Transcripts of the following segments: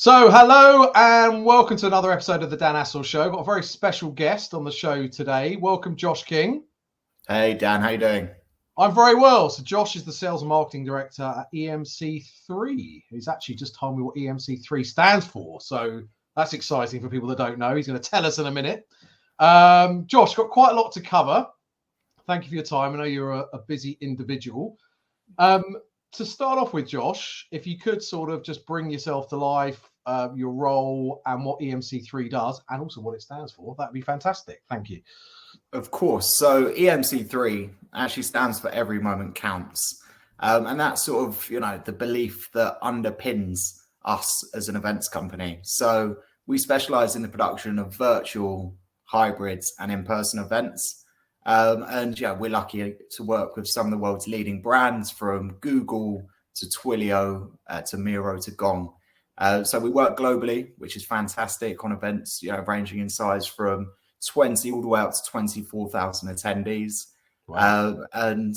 So, hello and welcome to another episode of the Dan Assel Show. Got a very special guest on the show today. Welcome, Josh King. Hey, Dan, how you doing? I'm very well. So, Josh is the Sales and Marketing Director at emc3. He's actually just told me what emc3 stands for. So, that's exciting for people that don't know. He's going to tell us in a minute. Josh, got quite a lot to cover. Thank you for your time. I know you're a busy individual. To start off with, Josh, if you could sort of just bring yourself to life, your role and what emc3 does and also what it stands for, that'd be fantastic. Thank you. Of course. So emc3 actually stands for Every Moment Counts. And that's sort of, the belief that underpins us as an events company. So we specialize in the production of virtual, hybrids and in-person events. We're lucky to work with some of the world's leading brands, from Google to Twilio to Miro to Gong. So we work globally, which is fantastic, on events ranging in size from 20 all the way up to 24,000 attendees. Wow. And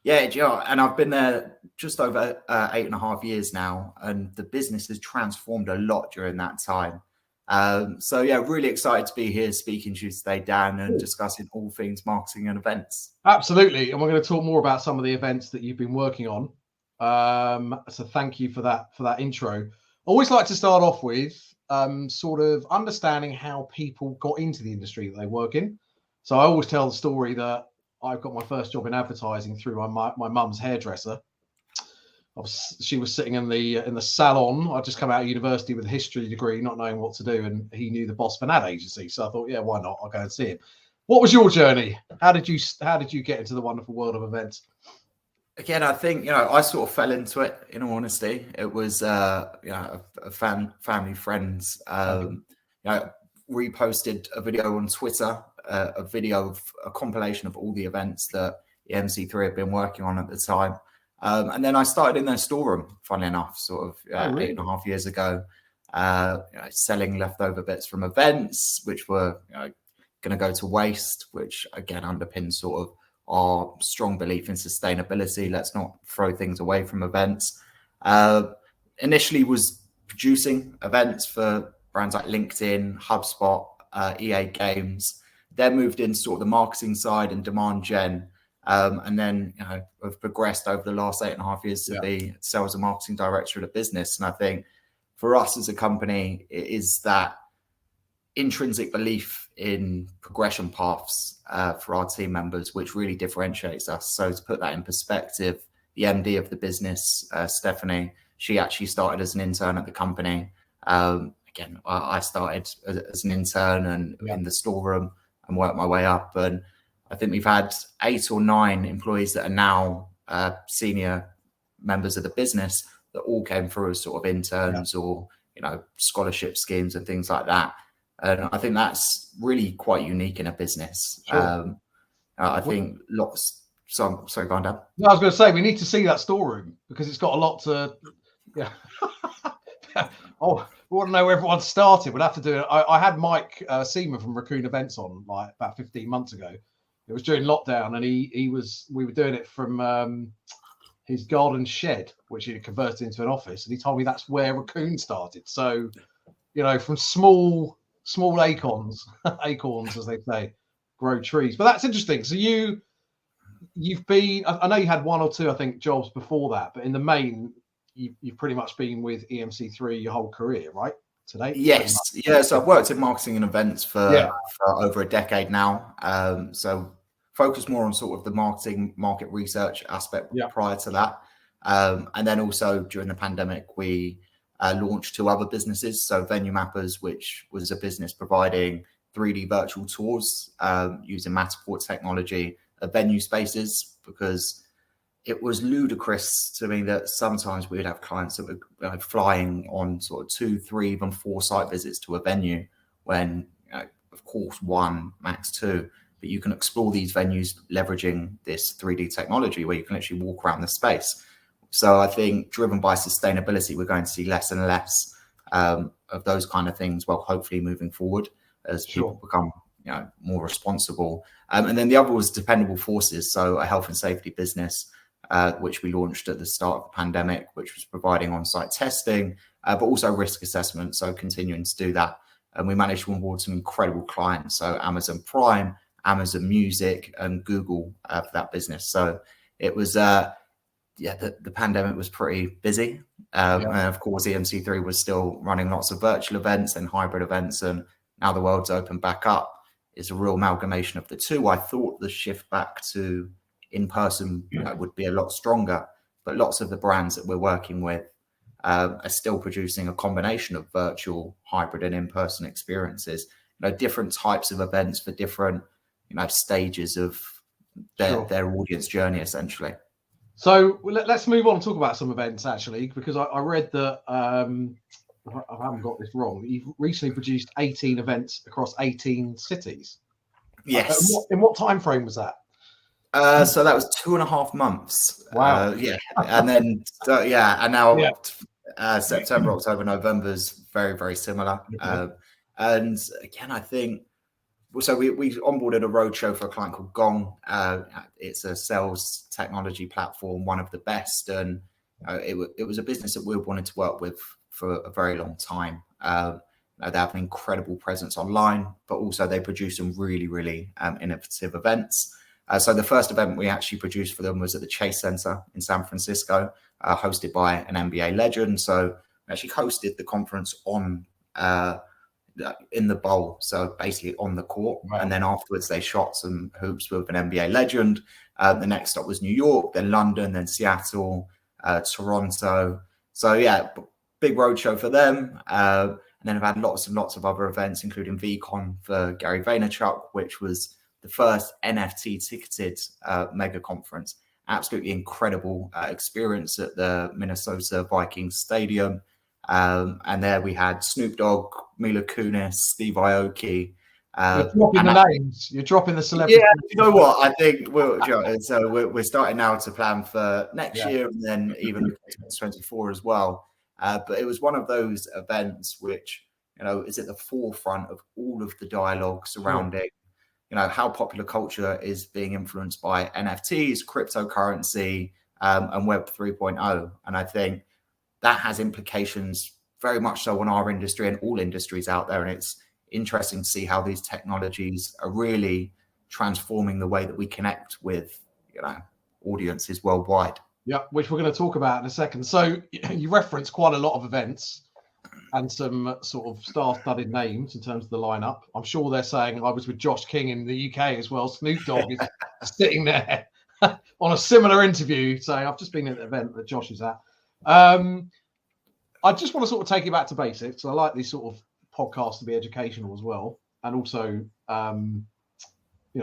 I've been there just over 8.5 years now, and the business has transformed a lot during that time. Really excited to be here speaking to you today, Dan, and discussing all things marketing and events. Absolutely. And we're going to talk more about some of the events that you've been working on. So thank you for that intro. I always like to start off with sort of understanding how people got into the industry that they work in. So I always tell the story that I've got my first job in advertising through my mum's hairdresser. She was sitting in the salon. I'd just come out of university with a history degree, not knowing what to do, and he knew the boss of an ad agency. So I thought, yeah, why not? I'll go and see him. What was your journey? How did you get into the wonderful world of events? Again, I think I sort of fell into it. In all honesty, it was family friends. Reposted a video on Twitter, a video of a compilation of all the events that emc3 had been working on at the time. And then I started in their storeroom, funnily enough, sort of 8.5 years ago, selling leftover bits from events, which were going to go to waste, which again underpins sort of our strong belief in sustainability. Let's not throw things away from events. Initially was producing events for brands like LinkedIn, HubSpot, EA Games. Then moved into sort of the marketing side and demand gen. And then I've progressed over the last 8.5 years to be sales and marketing director of the business. And I think for us as a company, it is that intrinsic belief in progression paths for our team members, which really differentiates us. So to put that in perspective, the MD of the business, Stephanie, she actually started as an intern at the company. I started as an intern and in the storeroom and worked my way up. And I think we've had 8 or 9 employees that are now senior members of the business that all came through as sort of interns or, scholarship schemes and things like that. And I think that's really quite unique in a business. Sure. I think lots. Sorry, go on, Dan. No, I was going to say we need to see that storeroom because it's got a lot to. Yeah. Oh, we want to know where everyone started. We'll have to do it. I had Mike Seaman from Raccoon Events on like about 15 months ago. It was during lockdown, and we were doing it from his garden shed, which he had converted into an office. And he told me that's where Raccoon started. So, from small acorns, as they say, grow trees. But that's interesting. So you've been, I know you had 1 or 2, I think, jobs before that, but in the main, you've pretty much been with emc3 your whole career, right? Today? Yes. Yeah. So I've worked in marketing and events for over a decade now. So focus more on sort of the market research aspect prior to that. And then also during the pandemic, we launched 2 other businesses. So Venue Mappers, which was a business providing 3D virtual tours using Matterport technology of venue spaces, because it was ludicrous to me that sometimes we'd have clients that were flying on sort of 2, 3, even 4 site visits to a venue when, of course, 1, max 2, but you can explore these venues leveraging this 3D technology where you can actually walk around the space. So I think driven by sustainability, we're going to see less and less of those kind of things. Well, hopefully moving forward as people become more responsible. And then the other was Dependable Forces, so a health and safety business which we launched at the start of the pandemic, which was providing on-site testing, but also risk assessment. So continuing to do that. And we managed to onboard some incredible clients. So Amazon Prime, Amazon Music, and Google for that business. So it was, the pandemic was pretty busy. And of course, emc3 was still running lots of virtual events and hybrid events. And now the world's opened back up. It's a real amalgamation of the two. I thought the shift back to in-person would be a lot stronger, but lots of the brands that we're working with are still producing a combination of virtual, hybrid, and in-person experiences. Different types of events for different, stages of their audience journey, essentially. So let's move on and talk about some events, actually, because I read that I haven't got this wrong. You've recently produced 18 events across 18 cities. Yes. In what time frame was that? So that was 2.5 months. Wow. And then and now September, October, November is very, very similar. And again, I think so. We onboarded a roadshow for a client called Gong. It's a sales technology platform, one of the best, and it was a business that we wanted to work with for a very long time. They have an incredible presence online, but also they produce some really, really innovative events. So the first event we actually produced for them was at the Chase Center in San Francisco, hosted by an NBA legend. So we actually hosted the conference on in the bowl, so basically on the court. Wow. And then afterwards they shot some hoops with an NBA legend. The next stop was New York, then London, then Seattle, Toronto. So big roadshow for them. And then I've had lots and lots of other events, including VCon for Gary Vaynerchuk, which was the first NFT ticketed mega conference. Absolutely incredible experience at the Minnesota Vikings Stadium. And there we had Snoop Dogg, Mila Kunis, Steve Aoki. You're dropping the names. You're dropping the celebrities. Yeah, you know what? I think we're starting now to plan for next year and then even 2024 as well. But it was one of those events which, is at the forefront of all of the dialogue surrounding how popular culture is being influenced by NFTs, cryptocurrency, and Web 3.0. And I think that has implications very much so on our industry and all industries out there. And it's interesting to see how these technologies are really transforming the way that we connect with, audiences worldwide. Yeah, which we're going to talk about in a second. So you referenced quite a lot of events and some sort of star-studded names in terms of the lineup. I'm sure they're saying I was with Josh King in the UK as well. Snoop Dogg is sitting there on a similar interview saying, I've just been at an event that Josh is at. I just want to sort of take you back to basics. I like these sort of podcasts to be educational as well. And also,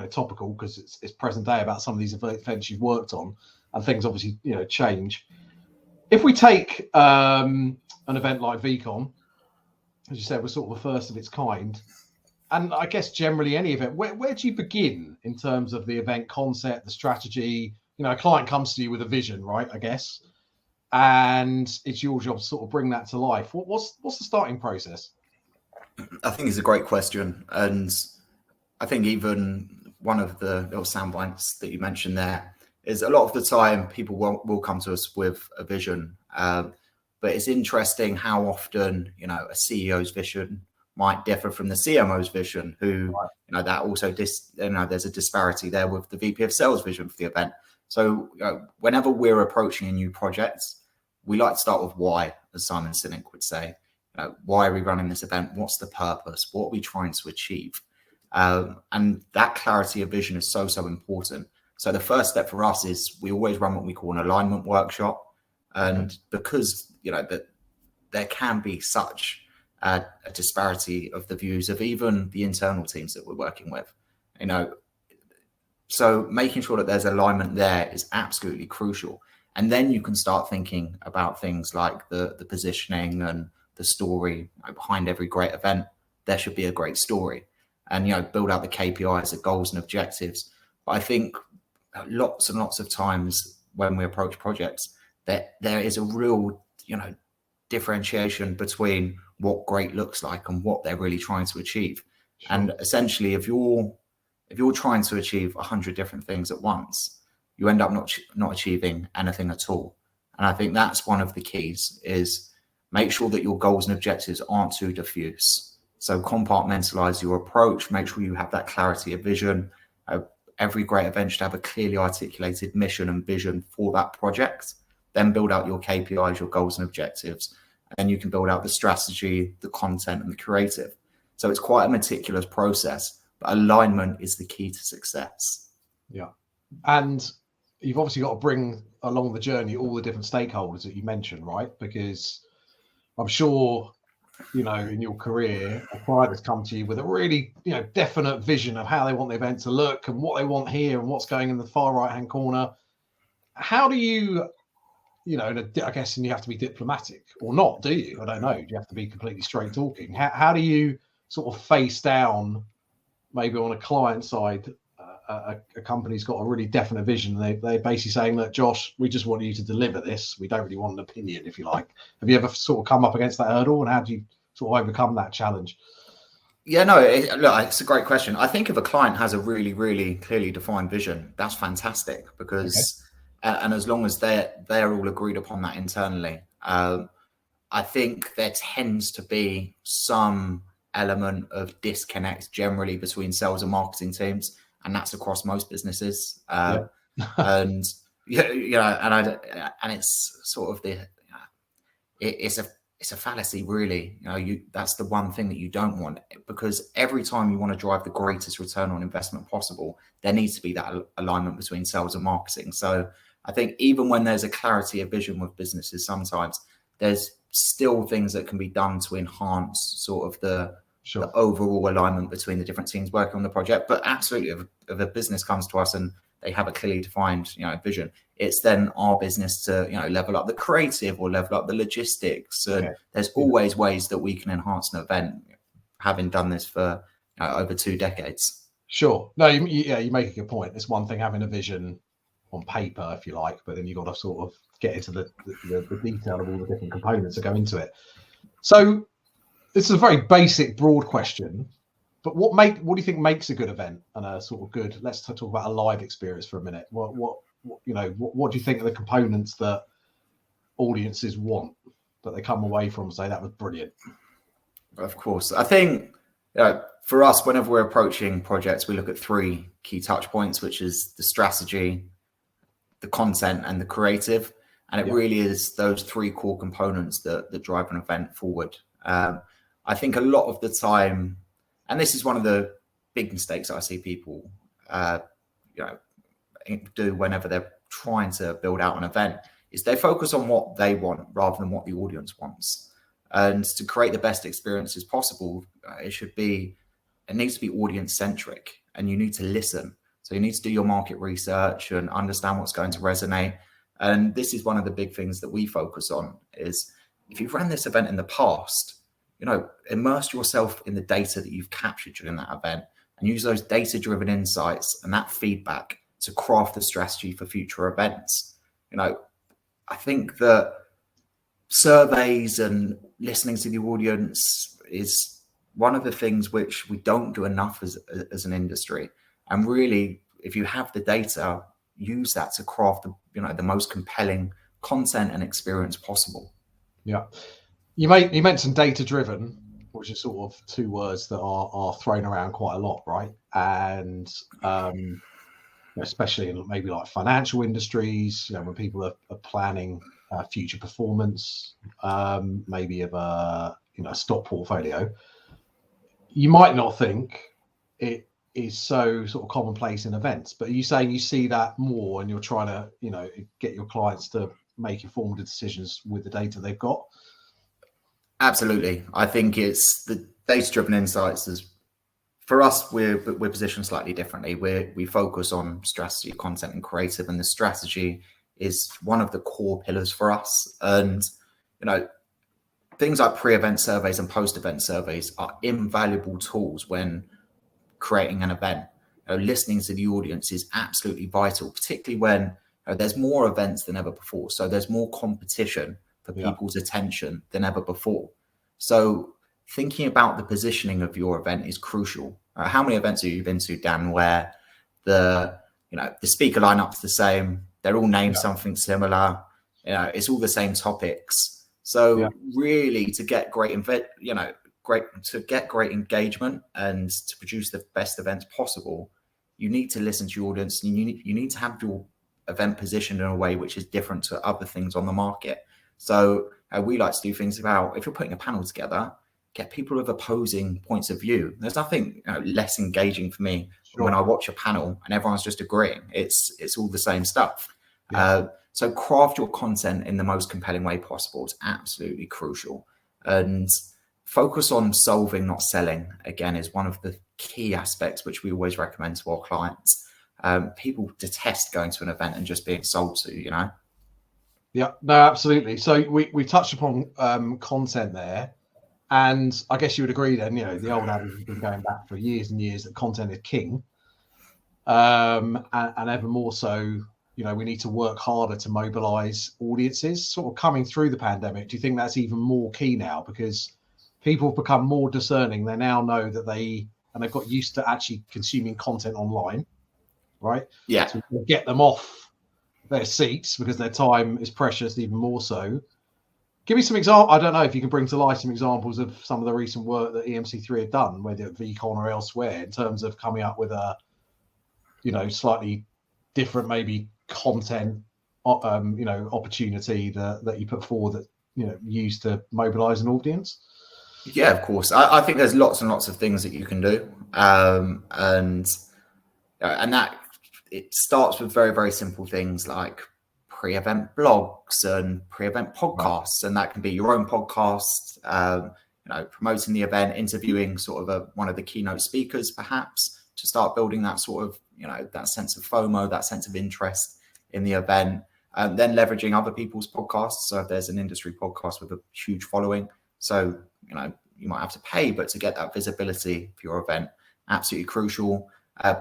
topical because it's present day about some of these events you've worked on and things obviously, change. If we take an event like VCon, as you said, was sort of the first of its kind. And I guess generally any event, where do you begin in terms of the event concept, the strategy? A client comes to you with a vision, right? I guess. And it's your job to sort of bring that to life. What's the starting process? I think it's a great question. And I think even one of the little sound bites that you mentioned there is a lot of the time people will come to us with a vision. But it's interesting how often, a CEO's vision might differ from the CMO's vision, who, that also, there's a disparity there with the VP of sales vision for the event. So whenever we're approaching a new project, we like to start with why, as Simon Sinek would say. Why are we running this event? What's the purpose? What are we trying to achieve? And that clarity of vision is so important. So the first step for us is we always run what we call an alignment workshop. And because, that there can be such a disparity of the views of even the internal teams that we're working with, so making sure that there's alignment there is absolutely crucial. And then you can start thinking about things like the positioning and the story. Behind every great event, there should be a great story, and, build out the KPIs, the goals and objectives. But I think lots and lots of times when we approach projects, that there is a real, differentiation between what great looks like and what they're really trying to achieve. Sure. And essentially, if you're trying to achieve 100 different things at once, you end up not achieving anything at all. And I think that's one of the keys, is make sure that your goals and objectives aren't too diffuse. So compartmentalize your approach, make sure you have that clarity of vision. Every great event should have a clearly articulated mission and vision for that project. Then build out your KPIs, your goals and objectives, and you can build out the strategy, the content, and the creative. So it's quite a meticulous process, but alignment is the key to success. Yeah. And you've obviously got to bring along the journey all the different stakeholders that you mentioned, right? Because I'm sure, you know, in your career, a client has come to you with a really, you know, definite vision of how they want the event to look and what they want here and what's going in the far right-hand corner. How do you, you know, I guess, and you have to be diplomatic or not, do you? I don't know. You have to be completely straight talking. How do you sort of face down, maybe on a client side, a company's got a really definite vision? They're basically saying, look, Josh, we just want you to deliver this. We don't really want an opinion, if you like. Have you ever sort of come up against that hurdle, and how do you sort of overcome that challenge? Yeah, no, look, it's a great question. I think if a client has a really, really clearly defined vision, that's fantastic, because, and as long as they're all agreed upon that internally, I think there tends to be some element of disconnect generally between sales and marketing teams, and that's across most businesses. And you know, and it's sort of it's a fallacy, really. You know, that's the one thing that you don't want, because every time you want to drive the greatest return on investment possible, there needs to be that alignment between sales and marketing. So I think even when there's a clarity of vision with businesses, sometimes there's still things that can be done to enhance sort of the overall alignment between the different teams working on the project. But absolutely, if a business comes to us and they have a clearly defined, you know, vision, it's then our business to, you know, level up the creative or level up the logistics. And there's always ways that we can enhance an event, having done this for, you know, over 2 decades. Sure. No, you make a good point. It's one thing having a vision on paper, if you like, but then you've got to sort of get into the detail of all the different components that go into it. So this is a very basic, broad question, but what do you think makes a good event and a sort of good? Let's talk about a live experience for a minute. What do you think are the components that audiences want, that they come away from and say that was brilliant? Of course, I think for us, whenever we're approaching projects, we look at 3 key touch points, which is the strategy, the content, and the creative. And it really is those 3 core components that drive an event forward. I think a lot of the time, and this is one of the big mistakes I see people do whenever they're trying to build out an event, is they focus on what they want rather than what the audience wants. And to create the best experiences possible, it needs to be audience centric, and you need to listen. So you need to do your market research and understand what's going to resonate. And this is one of the big things that we focus on, is if you've run this event in the past, you know, immerse yourself in the data that you've captured during that event and use those data-driven insights and that feedback to craft the strategy for future events. You know, I think that surveys and listening to the audience is one of the things which we don't do enough as an industry. And really, if you have the data, use that to craft the most compelling content and experience possible. Yeah. You mentioned data driven, which is sort of 2 words that are thrown around quite a lot, right? And especially in maybe like financial industries, you know, when people are planning future performance, maybe of a stock portfolio, you might not think it is so sort of commonplace in events, but are you saying you see that more and you're trying to, you know, get your clients to make informed decisions with the data they've got? Absolutely. I think it's the data-driven insights. For us, we're positioned slightly differently. We focus on strategy, content, and creative, and the strategy is one of the core pillars for us. And, you know, things like pre-event surveys and post-event surveys are invaluable tools when creating an event. You know, listening to the audience is absolutely vital, particularly when there's more events than ever before. So there's more competition for people's attention than ever before. So thinking about the positioning of your event is crucial. How many events have you been to, Dan, where the the speaker lineup's the same. They're all named something similar. It's all the same topics. So really, to get great engagement and to produce the best events possible, you need to listen to your audience, and you need to have your event positioned in a way which is different to other things on the market. So we like to do things about, if you're putting a panel together, get people with opposing points of view. There's nothing less engaging for me when I watch a panel and everyone's just agreeing. It's all the same stuff. So craft your content in the most compelling way possible. It's absolutely crucial. And focus on solving, not selling, again, is one of the key aspects which we always recommend to our clients. People detest going to an event and just being sold to, Yeah, no, absolutely. So we touched upon content there. And I guess you would agree then, the old adage has been going back for years and years that content is king. And ever more so, we need to work harder to mobilize audiences. Sort of coming through the pandemic, do you think that's even more key now? Because people have become more discerning. They now know that they've got used to actually consuming content online, right? Yeah. So get them off their seats because their time is precious, even more so. Give me some example. I don't know if you can bring to life some examples of some of the recent work that emc3 have done, whether at VCon or elsewhere, in terms of coming up with a, slightly different, maybe content, opportunity that you put forward that, used to mobilize an audience. Yeah, of course. I think there's lots and lots of things that you can do. And that it starts with very, very simple things like pre-event blogs and pre-event podcasts, and that can be your own podcast, promoting the event, interviewing sort of one of the keynote speakers, perhaps, to start building that sort of, that sense of FOMO, that sense of interest in the event, then leveraging other people's podcasts. So if there's an industry podcast with a huge following, so, you might have to pay, but to get that visibility for your event, absolutely crucial.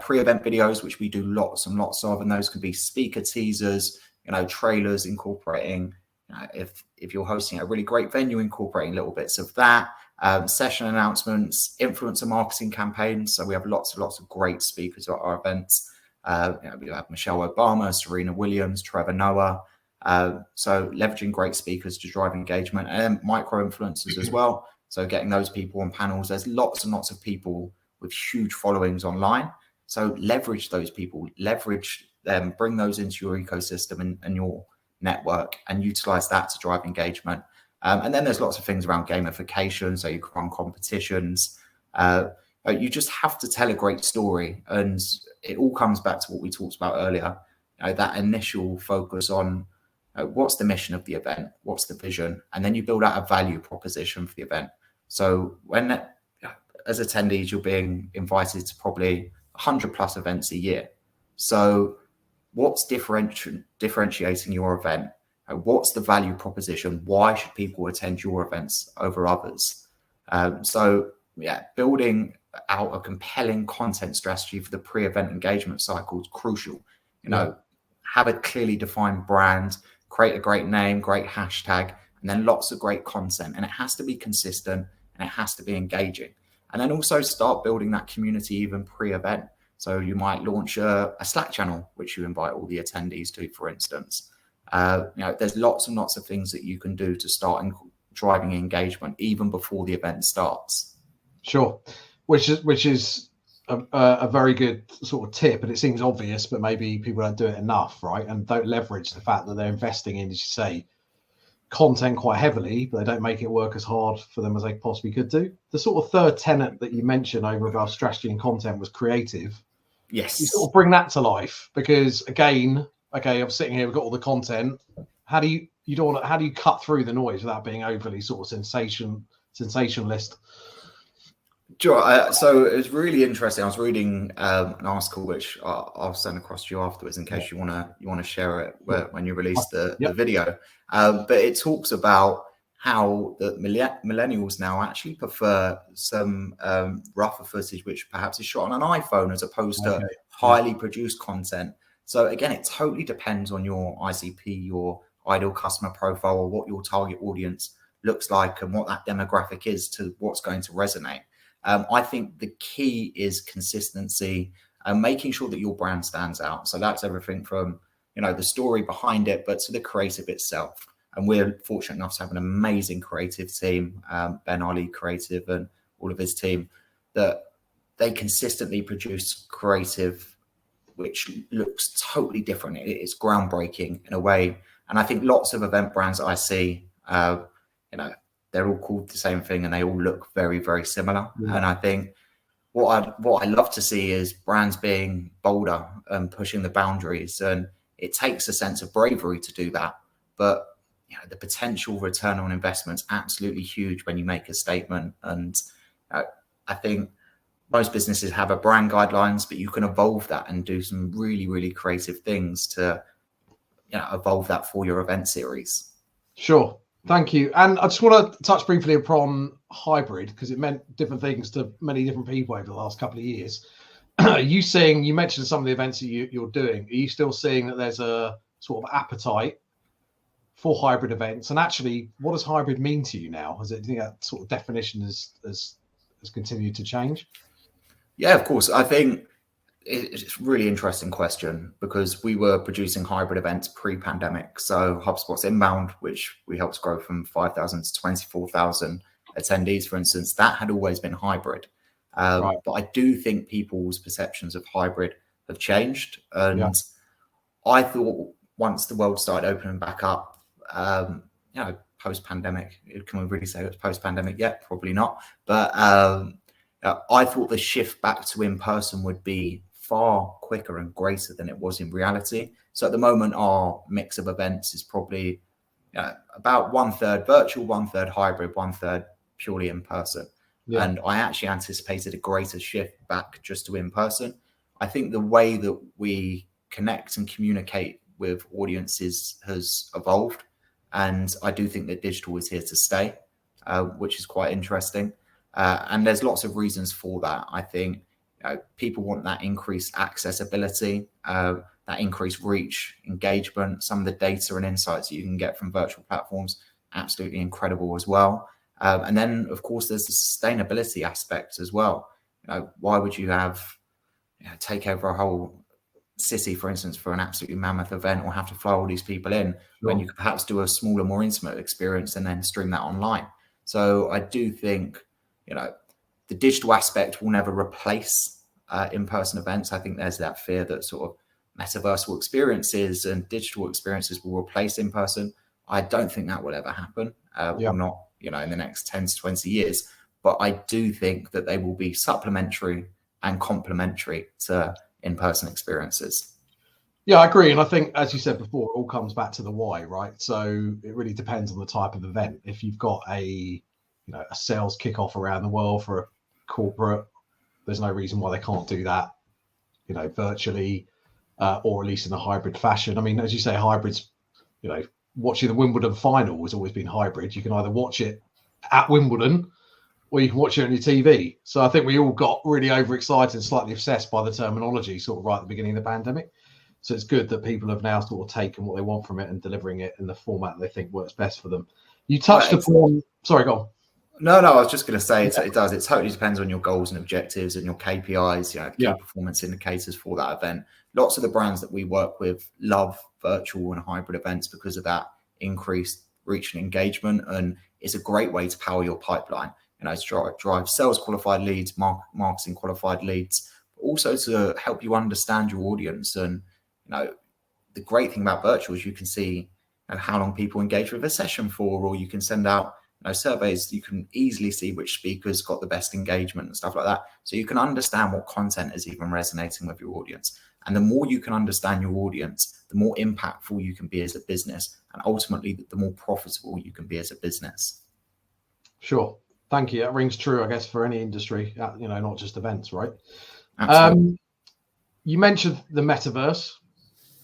Pre-event videos, which we do lots and lots of, and those can be speaker teasers, trailers, incorporating, if you're hosting a really great venue, incorporating little bits of that, session announcements, influencer marketing campaigns. So we have lots and lots of great speakers at our events. We have Michelle Obama, Serena Williams, Trevor Noah. So leveraging great speakers to drive engagement, and micro influencers as well. So getting those people on panels. There's lots and lots of people with huge followings online. So leverage those people, leverage them, bring those into your ecosystem and your network, and utilize that to drive engagement. And then there's lots of things around gamification. So you can run competitions. You just have to tell a great story. And it all comes back to what we talked about earlier, that initial focus on what's the mission of the event, what's the vision, and then you build out a value proposition for the event. So when, as attendees, you're being invited to probably 100 plus events a year. So what's differentiating your event? What's the value proposition? Why should people attend your events over others? Building out a compelling content strategy for the pre-event engagement cycle is crucial. Have a clearly defined brand, create a great name, great hashtag, and then lots of great content. And it has to be consistent and it has to be engaging. And then also start building that community even pre-event. So you might launch a Slack channel, which you invite all the attendees to, for instance. There's lots and lots of things that you can do to start driving engagement even before the event starts. Sure, which is a very good sort of tip, and it seems obvious, but maybe people don't do it enough, right? And don't leverage the fact that they're investing in, as you say, content quite heavily, but they don't make it work as hard for them as they possibly could do. The sort of third tenet that you mentioned over above strategy and content was creative. Yes. You sort of bring that to life, because again, okay, I'm sitting here, we've got all the content. How do you cut through the noise without being overly sort of sensationalist? Sure. So it was really interesting. I was reading an article which I'll send across to you afterwards in case you want to share it when you release the video. But it talks about how the millennials now actually prefer some rougher footage, which perhaps is shot on an iPhone as opposed to highly produced content. So again, it totally depends on your ICP, your ideal customer profile, or what your target audience looks like and what that demographic is to what's going to resonate. I think the key is consistency. and making sure that your brand stands out. So that's everything from, the story behind it, but to the creative itself. And we're fortunate enough to have an amazing creative team, Ben Ali Creative and all of his team, that they consistently produce creative which looks totally different. It's groundbreaking in a way. And I think lots of event brands I see, they're all called the same thing and they all look very, very similar. Yeah. And I think what I love to see is brands being bolder and pushing the boundaries. And it takes a sense of bravery to do that. But the potential return on investment is absolutely huge when you make a statement. And I think most businesses have a brand guidelines, but you can evolve that and do some really, really creative things to evolve that for your event series. Sure. Thank you. And I just want to touch briefly upon hybrid, because it meant different things to many different people over the last couple of years. You mentioned some of the events that you're doing. Are you still seeing that there's a sort of appetite for hybrid events? And actually, what does hybrid mean to you now? Do you think that sort of definition has continued to change? Yeah, of course. I think it's a really interesting question, because we were producing hybrid events pre-pandemic. So HubSpot's Inbound, which we helped grow from 5,000 to 24,000 attendees, for instance, that had always been hybrid. Right. But I do think people's perceptions of hybrid have changed. And I thought once the world started opening back up, post-pandemic, can we really say it was post-pandemic yet? Probably not. But I thought the shift back to in-person would be far quicker and greater than it was in reality. So at the moment, our mix of events is probably about 1/3 virtual, 1/3 hybrid, 1/3 purely in-person. Yeah. And I actually anticipated a greater shift back just to in-person. I think the way that we connect and communicate with audiences has evolved. And I do think that digital is here to stay, which is quite interesting. And there's lots of reasons for that. I think people want that increased accessibility, that increased reach, engagement. Some of the data and insights that you can get from virtual platforms, absolutely incredible as well. And then, of course, there's the sustainability aspect as well. Why would you take over a whole city, for instance, for an absolutely mammoth event, or have to fly all these people in when you could perhaps do a smaller, more intimate experience and then stream that online? So I do think, the digital aspect will never replace in-person events. I think there's that fear that sort of metaversal experiences and digital experiences will replace in-person. I don't think that will ever happen, or not, in the next 10 to 20 years. But I do think that they will be supplementary and complementary to in-person experiences. Yeah, I agree. And I think, as you said before, it all comes back to the why, right? So it really depends on the type of event. If you've got a sales kickoff around the world for a corporate, there's no reason why they can't do that, virtually, or at least in a hybrid fashion. I mean, as you say, hybrids, watching the Wimbledon final has always been hybrid. You can either watch it at Wimbledon or you can watch it on your TV. So I think we all got really overexcited and slightly obsessed by the terminology sort of right at the beginning of the pandemic. So it's good that people have now sort of taken what they want from it and delivering it in the format they think works best for them. You touched upon, sorry, go on. No, I was just going to say it does. It totally depends on your goals and objectives and your KPIs, key performance indicators for that event. Lots of the brands that we work with love virtual and hybrid events because of that increased reach and engagement. And it's a great way to power your pipeline, to drive sales qualified leads, marketing qualified leads, but also to help you understand your audience. And, the great thing about virtual is you can see how long people engage with a session for, or you can send out surveys. You can easily see which speakers got the best engagement and stuff like that. So you can understand what content is even resonating with your audience. And the more you can understand your audience, the more impactful you can be as a business. And ultimately, the more profitable you can be as a business. Sure. Thank you. That rings true, I guess, for any industry, not just events, right? Absolutely. You mentioned the metaverse.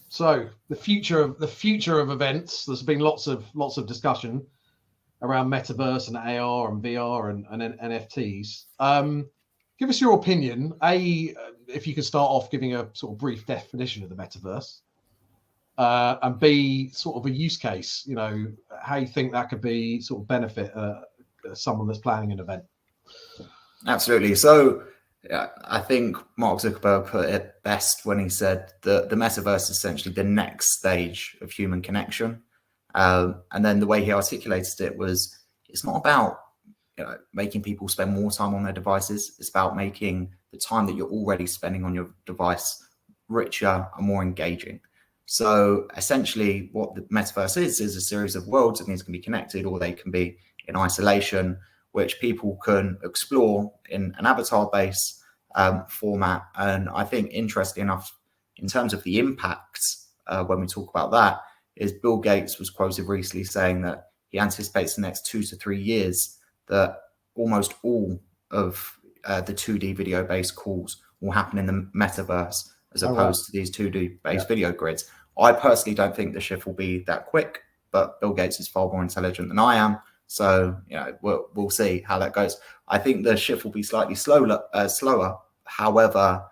So the future of events, there's been lots of discussion around metaverse and AR and VR and NFTs. Give us your opinion. If you could start off giving a sort of brief definition of the metaverse, and B, sort of a use case, how you think that could be sort of benefit someone that's planning an event. Absolutely. So Yeah, I think Mark Zuckerberg put it best when he said that the metaverse is essentially the next stage of human connection. And then the way he articulated it was, it's not about making people spend more time on their devices. It's about making the time that you're already spending on your device richer and more engaging. So essentially, what the metaverse is a series of worlds, and these can be connected or they can be in isolation, which people can explore in an avatar-based format. And I think, interestingly enough, in terms of the impact, when we talk about that, is Bill Gates was quoted recently saying that he anticipates the next 2 to 3 years that almost all of the 2D video-based calls will happen in the metaverse as opposed to these 2D-based video grids. I personally don't think the shift will be that quick, but Bill Gates is far more intelligent than I am. So, we'll see how that goes. I think the shift will be slightly slower. However,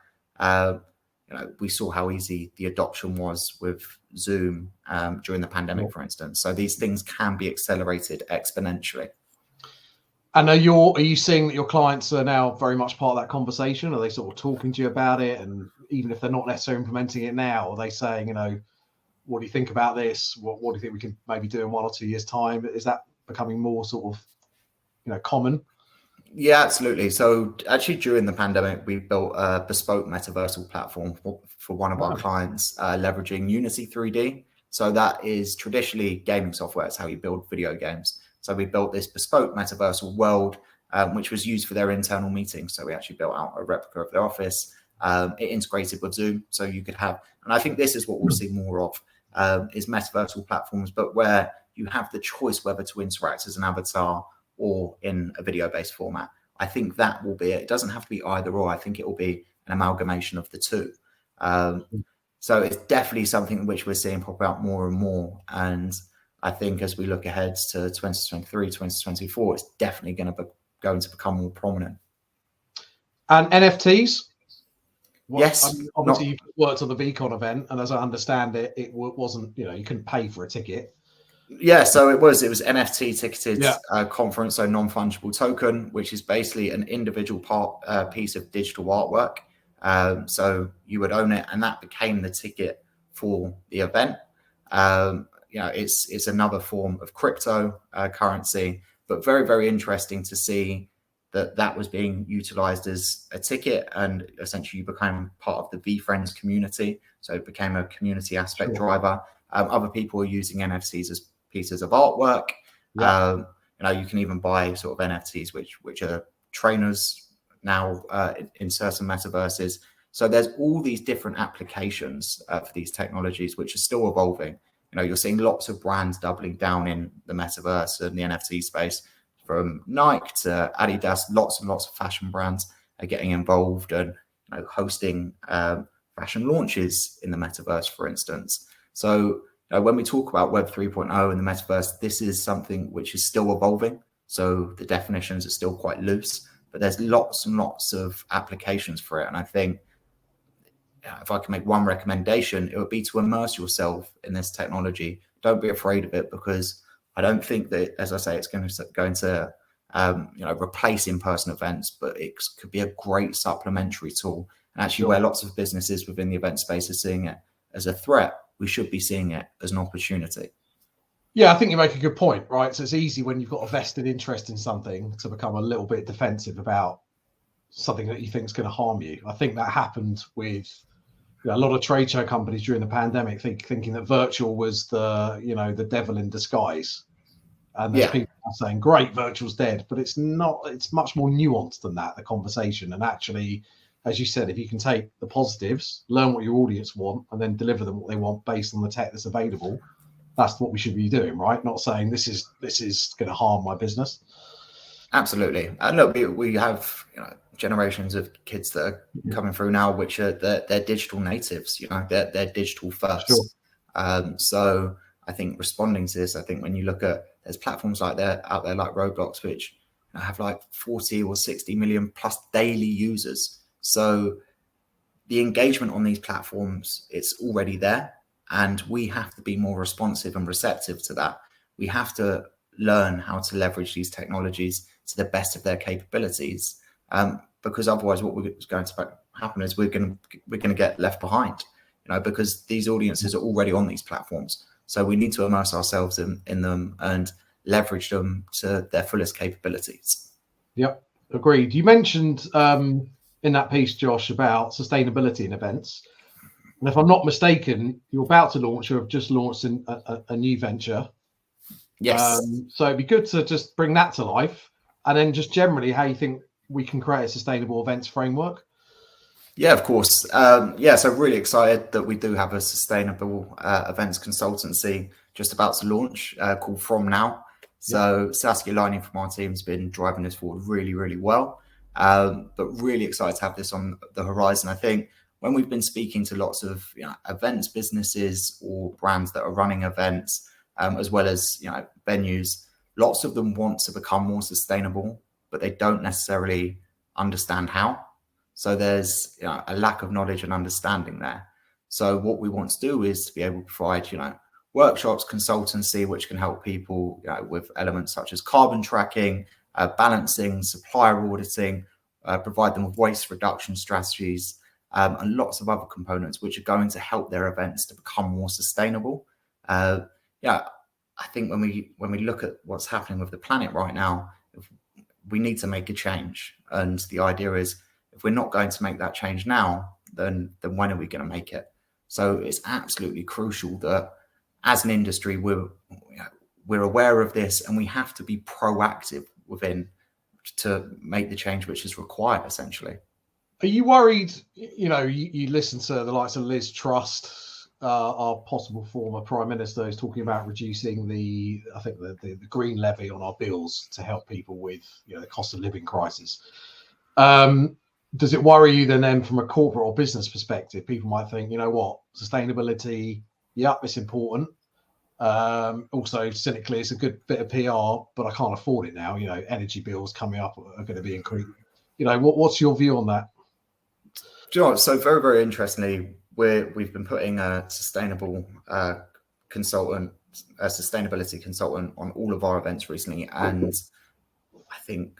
we saw how easy the adoption was with Zoom during the pandemic, for instance. So these things can be accelerated exponentially. And are you seeing that your clients are now very much part of that conversation? Are they sort of talking to you about it? And even if they're not necessarily implementing it now, are they saying, what do you think about this? What do you think we can maybe do in 1 or 2 years' time? Is that becoming more sort of, common? Yeah, absolutely. So actually during the pandemic, we built a bespoke metaversal platform for one of our clients, leveraging Unity 3D. So that is traditionally gaming software. It's how you build video games. So we built this bespoke metaversal world, which was used for their internal meetings. So we actually built out a replica of their office. It integrated with Zoom. So you could have, and I think this is what we'll see more of, is metaversal platforms, but where you have the choice whether to interact as an avatar or in a video-based format. I think that will be it. It doesn't have to be either or. I think it will be an amalgamation of the two. So it's definitely something which we're seeing pop out more and more. And I think as we look ahead to 2023, 2024, it's definitely going to become more prominent. And NFTs? Yes. I mean, obviously, you've worked on the VCon event, and as I understand it, it wasn't, you couldn't pay for a ticket. Yeah, so it was NFT ticketed conference, so non-fungible token, which is basically an individual piece of digital artwork. So you would own it, and that became the ticket for the event. It's another form of crypto currency, but very, very interesting to see that was being utilized as a ticket, and essentially you became part of the VFriends community. So it became a community aspect driver. Other people are using NFTs as pieces of artwork. You can even buy sort of NFTs, which are trainers now in certain metaverses. So there's all these different applications for these technologies, which are still evolving. You're seeing lots of brands doubling down in the metaverse and the NFT space, from Nike to Adidas. Lots and lots of fashion brands are getting involved and hosting fashion launches in the metaverse, for instance. So when we talk about Web 3.0 and the metaverse, this is something which is still evolving. So the definitions are still quite loose, but there's lots and lots of applications for it. And I think if I can make one recommendation, it would be to immerse yourself in this technology. Don't be afraid of it, because I don't think that, as I say, it's going to replace in-person events, but it could be a great supplementary tool. And actually, where lots of businesses within the event space are seeing it as a threat, we should be seeing it as an opportunity. Yeah, I think you make a good point, right? So it's easy when you've got a vested interest in something to become a little bit defensive about something that you think is going to harm you. I think that happened with a lot of trade show companies during the pandemic, thinking that virtual was the devil in disguise. And there's people saying, great, virtual's dead, but it's not. It's much more nuanced than that, the conversation. And actually, as you said, if you can take the positives, learn what your audience want, and then deliver them what they want based on the tech that's available, that's what we should be doing, right? Not saying this is going to harm my business. Absolutely. And look, we have generations of kids that are coming through now, which are they're digital natives. They're digital first. Sure. So I think responding to this, I think when you look at, there's platforms out there like Roblox, which have like 40 or 60 million plus daily users. So the engagement on these platforms, it's already there, and we have to be more responsive and receptive to that. We have to learn how to leverage these technologies to the best of their capabilities. because otherwise what is going to happen is we're going to get left behind, because these audiences are already on these platforms. So we need to immerse ourselves in them and leverage them to their fullest capabilities. Yep, agreed. You mentioned in that piece, Josh, about sustainability in events. And if I'm not mistaken, you're about to launch or have just launched a new venture. Yes. So it'd be good to just bring that to life, and then just generally how you think we can create a sustainable events framework. Yeah, of course. So really excited that we do have a sustainable events consultancy just about to launch called From Now. So Saskia Lining from our team has been driving this forward really, really well. But really excited to have this on the horizon. I think when we've been speaking to lots of events businesses or brands that are running events, as well as venues, lots of them want to become more sustainable, but they don't necessarily understand how. So there's a lack of knowledge and understanding there. So what we want to do is to be able to provide workshops, consultancy, which can help people with elements such as carbon tracking, balancing, supplier auditing, provide them with waste reduction strategies, and lots of other components which are going to help their events to become more sustainable. I think when we look at what's happening with the planet right now, we need to make a change. And the idea is, if we're not going to make that change now, then when are we going to make it? So it's absolutely crucial that as an industry, we're aware of this, and we have to be proactive within to make the change which is required, essentially. Are you worried? You listen to the likes of Liz Truss, our possible former prime minister, who's talking about reducing the green levy on our bills to help people with the cost of living crisis. Does it worry you then from a corporate or business perspective? People might think, sustainability, it's important. Also, cynically, it's a good bit of PR, but I can't afford it now. Energy bills coming up are going to be increased. What's your view on that? So very, very interestingly, we've been putting a sustainability consultant on all of our events recently, and I think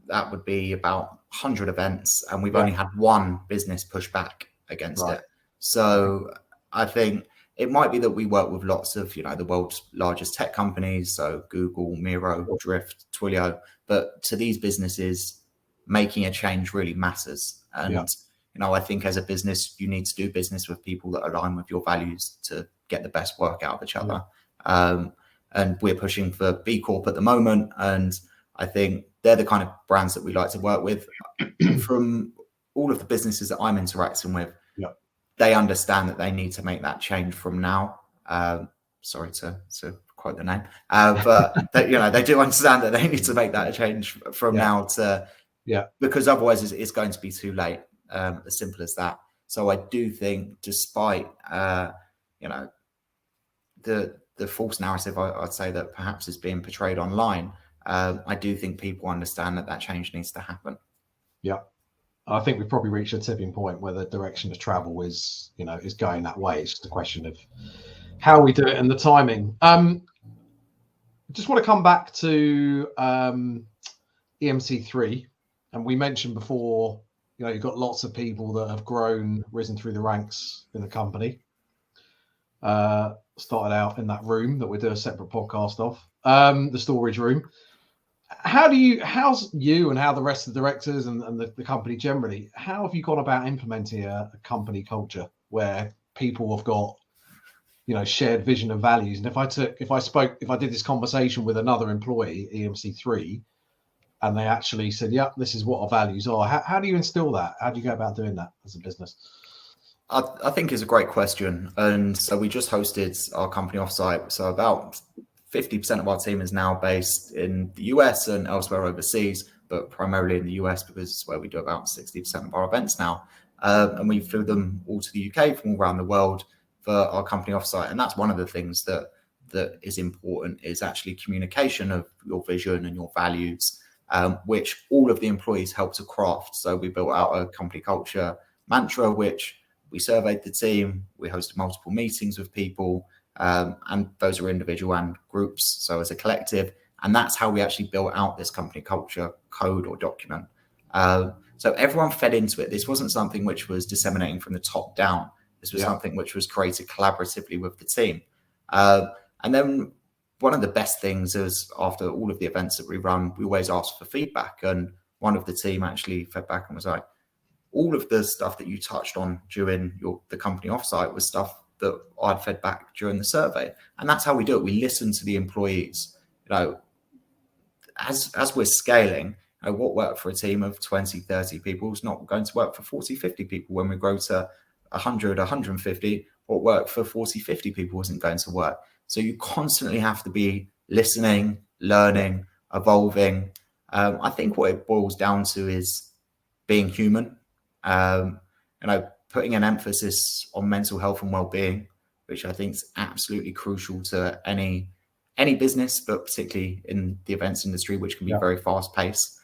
that would be about 100 events, and we've only had one business push back against it. So I think it might be that we work with lots of the world's largest tech companies, so Google, Miro, Drift, Twilio, but to these businesses, making a change really matters. And I think as a business, you need to do business with people that align with your values to get the best work out of each other. And we're pushing for B Corp at the moment, and I think they're the kind of brands that we like to work with. From all of the businesses that I'm interacting with, they understand that they need to make that change from now. Sorry to quote the name, but they do understand that they need to make that change from now to because otherwise it's going to be too late. As simple as that. So I do think, despite the false narrative I'd say that perhaps is being portrayed online, I do think people understand that change needs to happen. I think we've probably reached a tipping point where the direction of travel is going that way. It's just a question of how we do it and the timing. Just want to come back to emc3, and we mentioned before, you've got lots of people that have risen through the ranks in the company. Started out in that room that we do a separate podcast of, the storage room. How's you and how the rest of the directors and the company generally, how have you gone about implementing a company culture where people have got shared vision and values? And if I did this conversation with another employee, emc3, and they actually said, this is what our values are, how do you instill that? How do you go about doing that as a business? I think it's a great question. And so we just hosted our company offsite. So about 50% of our team is now based in the US and elsewhere overseas, but primarily in the US because it's where we do about 60% of our events now. And we flew them all to the UK from all around the world for our company offsite. And that's one of the things that is important, is actually communication of your vision and your values, which all of the employees help to craft. So we built out a company culture mantra, which we surveyed the team, we hosted multiple meetings with people, and those are individual and groups, so as a collective. And that's how we actually built out this company culture code or document. So everyone fed into it. This wasn't something which was disseminating from the top down. This was something which was created collaboratively with the team. And then one of the best things is, after all of the events that we run, we always ask for feedback. And one of the team actually fed back and was like, all of the stuff that you touched on during the company offsite was stuff that I'd fed back during the survey. And that's how we do it. We listen to the employees. As we're scaling, what worked for a team of 20, 30 people is not going to work for 40, 50 people. When we grow to 100, 150, what worked for 40, 50 people isn't going to work. So you constantly have to be listening, learning, evolving. I think what it boils down to is being human. Putting an emphasis on mental health and well-being, which I think is absolutely crucial to any business, but particularly in the events industry, which can be very fast-paced.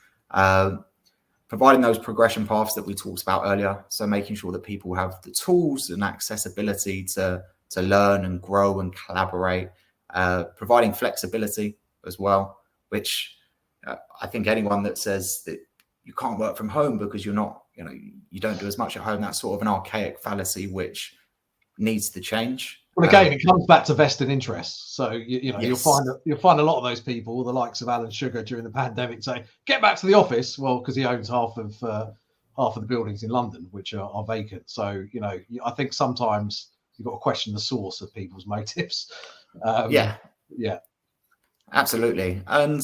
Providing those progression paths that we talked about earlier, so making sure that people have the tools and accessibility to learn and grow and collaborate, providing flexibility as well, which I think anyone that says that you can't work from home because you're not, you don't do as much at home, that's sort of an archaic fallacy which needs to change. Well, again, it comes back to vested interests. So you'll Yes. find a lot of those people, the likes of Alan Sugar during the pandemic, say, "Get back to the office." Well, because he owns half of the buildings in London, which are vacant. So I think sometimes you've got to question the source of people's motives. Yeah, absolutely. And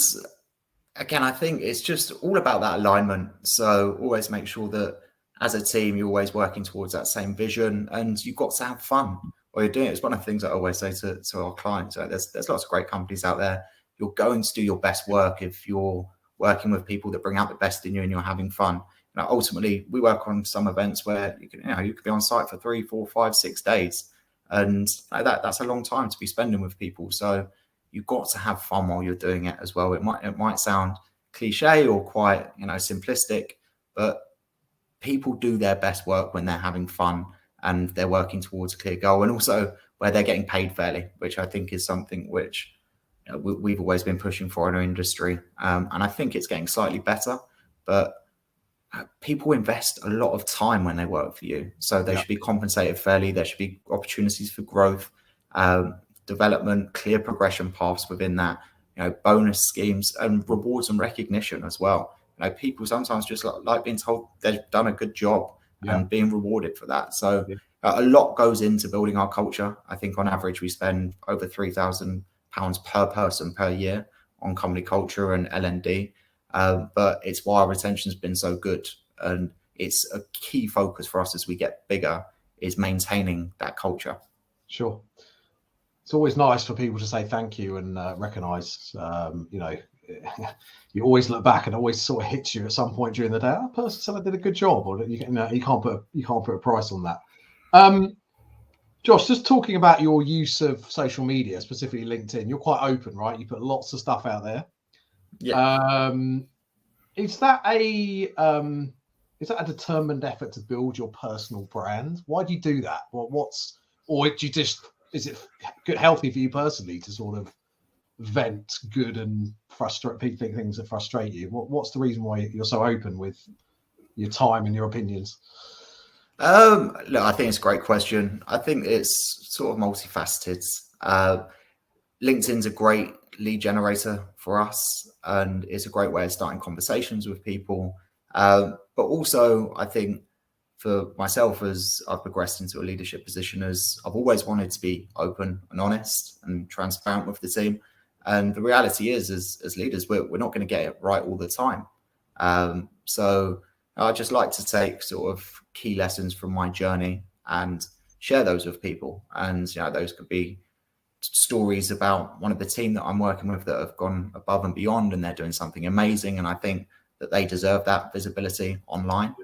again, I think it's just all about that alignment. So always make sure that as a team, you're always working towards that same vision, and you've got to have fun while you're doing it. It's one of the things I always say to our clients. There's lots of great companies out there. You're going to do your best work if you're working with people that bring out the best in you and you're having fun. Ultimately, we work on some events where you could be on site for 3, 4, 5, 6 days, and that's a long time to be spending with people. So you've got to have fun while you're doing it as well. It might sound cliche or quite simplistic, but people do their best work when they're having fun and they're working towards a clear goal, and also where they're getting paid fairly, which I think is something which we've always been pushing for in our industry. And I think it's getting slightly better, but people invest a lot of time when they work for you. So they should be compensated fairly. There should be opportunities for growth, development, clear progression paths within that, bonus schemes and rewards and recognition as well. People sometimes just like being told they've done a good job and being rewarded for that. So a lot goes into building our culture. I think on average, we spend over £3,000 per person per year on company culture and L&D. But it's why our retention has been so good. And it's a key focus for us as we get bigger, is maintaining that culture. Sure. It's always nice for people to say thank you and recognise, you always look back and always sort of hits you at some point during the day. That person said I did a good job, or you can't put a price on that. Josh, just talking about your use of social media, specifically LinkedIn, you're quite open, right? You put lots of stuff out there. Yeah. Is that a determined effort to build your personal brand? Why do you do that? Is it healthy for you personally to sort of vent good and frustrate things that frustrate you? What's the reason why you're so open with your time and your opinions? Look, I think it's a great question. I think it's sort of multifaceted. LinkedIn's a great lead generator for us, and it's a great way of starting conversations with people. But also, I think for myself, as I've progressed into a leadership position, as I've always wanted to be open and honest and transparent with the team. And the reality is, as leaders, we're not going to get it right all the time. So I just like to take sort of key lessons from my journey and share those with people. And those could be stories about one of the team that I'm working with that have gone above and beyond, and they're doing something amazing. And I think that they deserve that visibility online,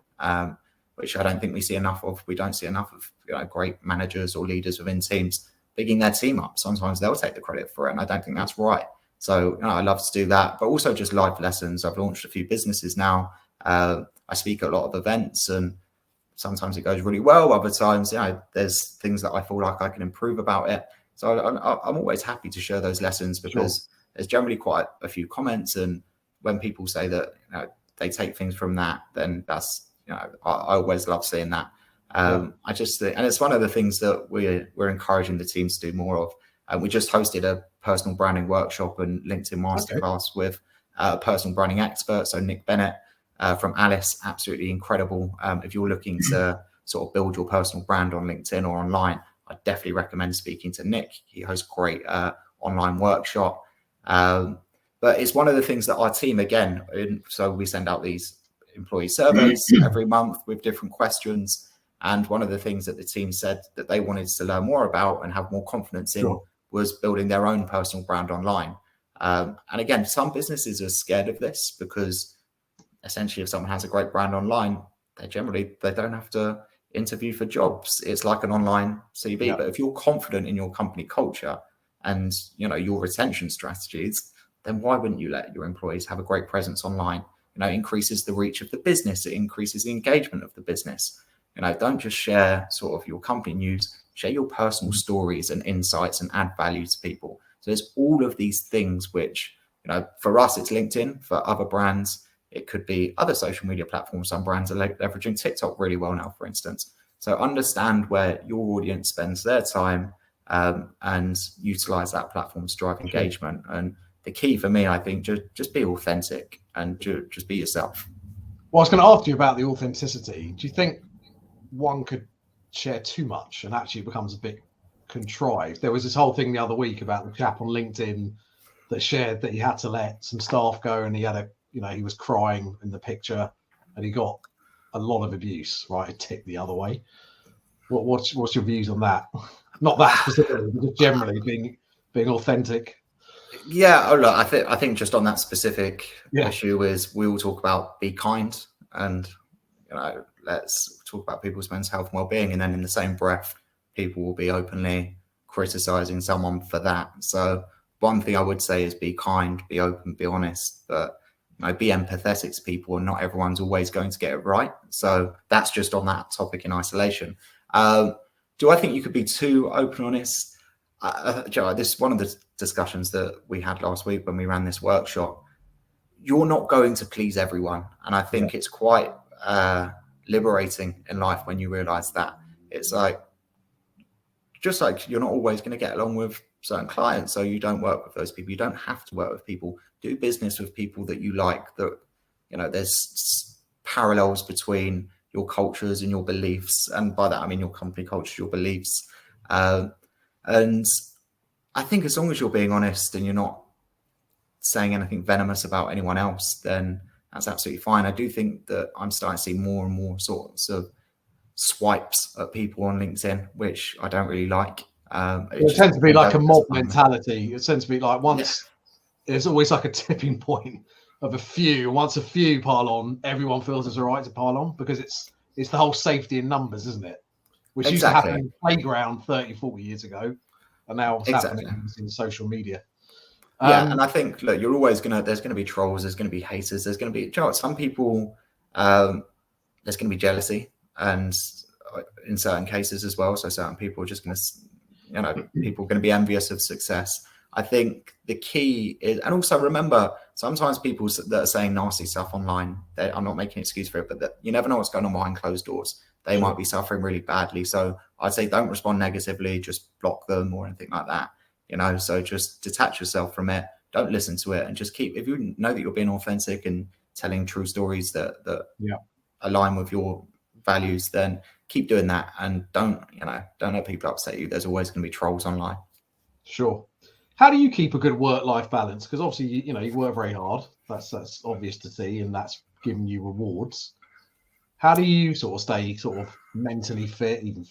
which I don't think we see enough of. We don't see enough of great managers or leaders within teams bigging their team up. Sometimes they'll take the credit for it, and I don't think that's right. So I love to do that, but also just life lessons. I've launched a few businesses now. I speak at a lot of events, and sometimes it goes really well. Other times, there's things that I feel like I can improve about it. So I'm always happy to share those lessons, because there's generally quite a few comments. And when people say that they take things from that, then that's, I always love seeing that. I just think, and it's one of the things that we're encouraging the teams to do more of. We just hosted a personal branding workshop and LinkedIn masterclass with a personal branding expert. So Nick Bennett from Alice, absolutely incredible. If you're looking to sort of build your personal brand on LinkedIn or online, I definitely recommend speaking to Nick. He hosts a great online workshop. But it's one of the things that our team, again, so we send out these employee surveys every month with different questions. And one of the things that the team said that they wanted to learn more about and have more confidence in was building their own personal brand online. And again, some businesses are scared of this because essentially if someone has a great brand online, they don't have to interview for jobs. It's like an online CV. But if you're confident in your company culture and your retention strategies, then why wouldn't you let your employees have a great presence online? It increases the reach of the business. It increases the engagement of the business. Don't just share sort of your company news, share your personal stories and insights and add value to people. So there's all of these things which, for us, it's LinkedIn. For other brands, it could be other social media platforms. Some brands are leveraging TikTok really well now, for instance. So understand where your audience spends their time and utilize that platform to drive engagement. And the key for me, I think, just be authentic and just be yourself. Well, I was going to ask you about the authenticity. Do you think one could share too much and actually it becomes a bit contrived? There was this whole thing the other week about the chap on LinkedIn that shared that he had to let some staff go and he had he was crying in the picture and he got a lot of abuse, right? It ticked the other way. What's your views on that? Not that specifically, but just generally being authentic. Yeah, look, I think just on that specific issue is we all talk about be kind and let's talk about people's mental health and well-being, and then in the same breath, people will be openly criticizing someone for that. So one thing I would say is be kind, be open, be honest, but be empathetic to people, and not everyone's always going to get it right. So that's just on that topic in isolation. Do I think you could be too open and honest? Joe, this is one of the discussions that we had last week when we ran this workshop. You're not going to please everyone. And I think it's quite liberating in life when you realize that. It's like, just like you're not always going to get along with certain clients, so you don't work with those people. You don't have to work with people. Do business with people that you like, that, there's parallels between your cultures and your beliefs. And by that, I mean your company culture, your beliefs. And I think as long as you're being honest and you're not saying anything venomous about anyone else, then that's absolutely fine. I do think that I'm starting to see more and more sorts of swipes at people on LinkedIn, which I don't really like. It tends to be like a mob mentality. It tends to be like there's always like a tipping point of a few. Once a few pile on, everyone feels it's all right to pile on because it's the whole safety in numbers, isn't it? Which used to happen in the playground 30, 40 years ago, and now it's happening in social media. And I think, look, there's going to be trolls, there's going to be haters, there's going to be, some people, there's going to be jealousy, and in certain cases as well. So certain people are just going to, people are going to be envious of success. I think the key is, and also remember, sometimes people that are saying nasty stuff online, I'm not making an excuse for it, but you never know what's going on behind closed doors. They might be suffering really badly. So I'd say don't respond negatively, just block them or anything like that. So just detach yourself from it. Don't listen to it, and just if you know that you're being authentic and telling true stories that align with your values, then keep doing that. And don't let people upset you. There's always going to be trolls online. Sure. How do you keep a good work-life balance? Because obviously, you work very hard. That's obvious to see, and that's giving you rewards. How do you sort of stay sort of mentally fit? Even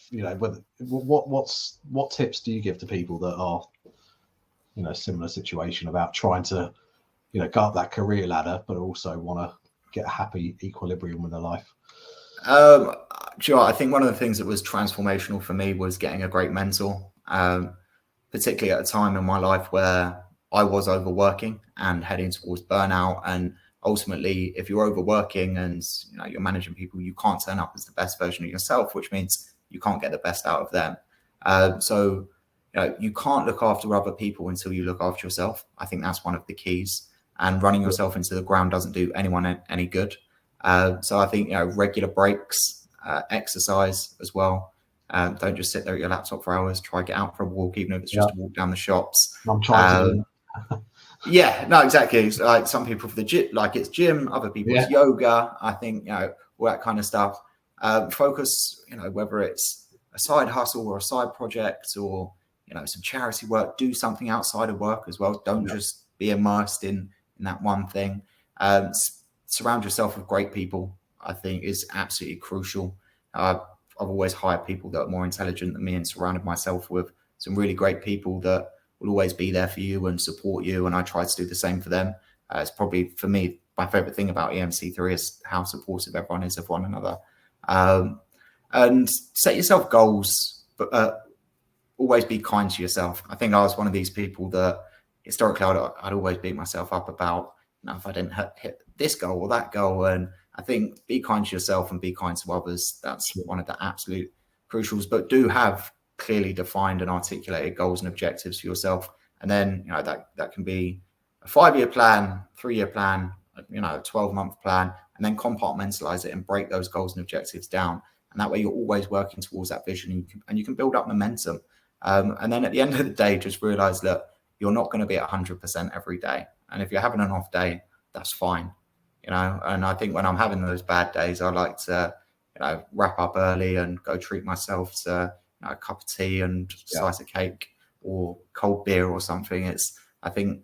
what tips do you give to people that are similar situation about trying to go up that career ladder, but also want to get a happy equilibrium with their life? Sure. I think one of the things that was transformational for me was getting a great mentor, particularly at a time in my life where I was overworking and heading towards burnout. And ultimately, if you're overworking and you're managing people, you can't turn up as the best version of yourself, which means you can't get the best out of them. So you can't look after other people until you look after yourself. I think that's one of the keys. and running yourself into the ground doesn't do anyone any good. So I think, regular breaks, exercise as well. Don't just sit there at your laptop for hours. Try get out for a walk, even if it's just a walk down the shops. I'm trying to do that. Yeah, no, exactly. It's like some people for the gym, like it's gym, other people it's yoga. I think, all that kind of stuff. Focus, whether it's a side hustle or a side project or, some charity work, do something outside of work as well. Don't just be immersed in that one thing. Surround yourself with great people, I think, is absolutely crucial. I've always hired people that are more intelligent than me and surrounded myself with some really great people that will always be there for you and support you. And I try to do the same for them. It's probably, for me, my favorite thing about emc3 is how supportive everyone is of one another. And set yourself goals, but always be kind to yourself. I think I was one of these people that historically I'd always beat myself up about, if I didn't hit this goal or that goal. And I think be kind to yourself and be kind to others. That's one of the absolute crucials, but do have clearly defined and articulated goals and objectives for yourself. And then, that can be a 5-year plan, 3-year plan, a 12-month plan, and then compartmentalize it and break those goals and objectives down. And that way you're always working towards that vision and you can build up momentum. And then at the end of the day, just realize that you're not going to be at 100% every day. And if you're having an off day, that's fine. And I think when I'm having those bad days, I like to, wrap up early and go treat myself to a cup of tea and slice of cake or cold beer or something. I think,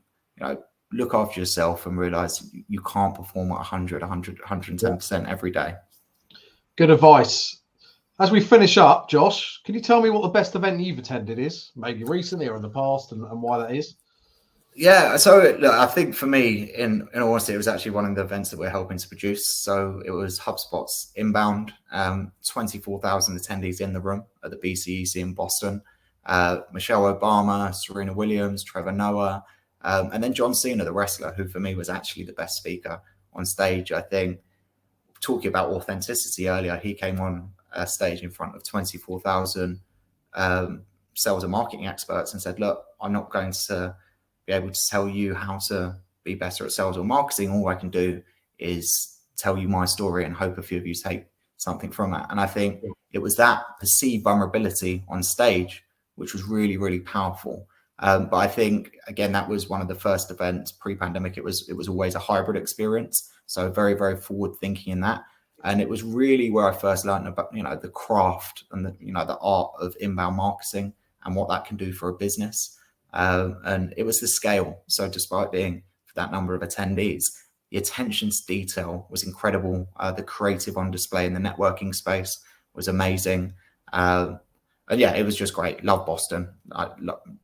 look after yourself and realize you can't perform at 110% every day. Good advice. As we finish up, Josh, can you tell me what the best event you've attended is, maybe recently or in the past, and why that is? Yeah, so look, I think for me, in all honesty, it was actually one of the events that we're helping to produce. So it was HubSpot's Inbound, 24,000 attendees in the room at the BCEC in Boston. Michelle Obama, Serena Williams, Trevor Noah, and then John Cena, the wrestler, who for me was actually the best speaker on stage. I think, talking about authenticity earlier, he came on a stage in front of 24,000 sales and marketing experts and said, look, I'm not going to be able to tell you how to be better at sales or marketing. All I can do is tell you my story and hope a few of you take something from it. And I think it was that perceived vulnerability on stage, which was really, really powerful. But I think, again, that was one of the first events pre-pandemic. It was always a hybrid experience. So very, very forward thinking in that. And it was really where I first learned about, the craft and the art of inbound marketing and what that can do for a business. And it was the scale. So despite being for that number of attendees, the attention to detail was incredible. The creative on display in the networking space was amazing. And yeah, it was just great. Love Boston. I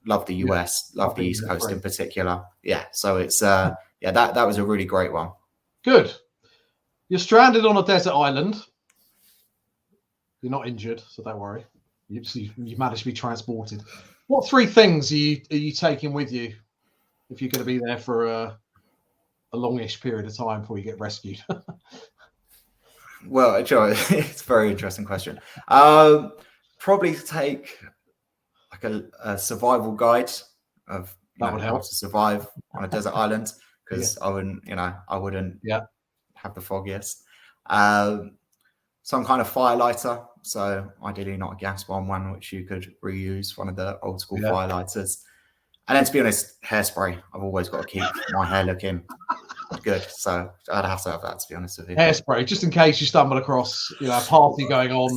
love the US, love the East Coast in particular. Yeah. So it's, that was a really great one. Good. You're stranded on a desert island. You're not injured, so don't worry. You've managed to be transported. What 3 things are you taking with you if you're going to be there for a longish period of time before you get rescued? Well, Joe, it's a very interesting question. Probably take like a survival guide of how to survive on a desert island, because I wouldn't have the foggiest. Some kind of fire lighter, so ideally not a gas bomb one, which you could reuse, one of the old school fire lighters. And then, to be honest, hairspray. I've always got to keep my hair looking good, so I'd have to have that, to be honest with you. Hairspray, just in case you stumble across a party going on.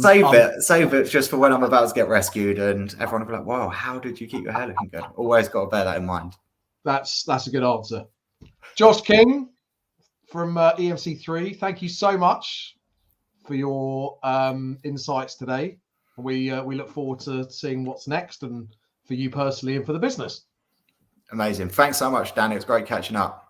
Save it just for when I'm about to get rescued and everyone will be like, wow, how did you keep your hair looking good? Always got to bear that in mind. That's a good answer. Josh King from emc3, thank you so much for your insights today. We look forward to seeing what's next, and for you personally and for the business. Amazing. Thanks so much, Dan. It's great catching up.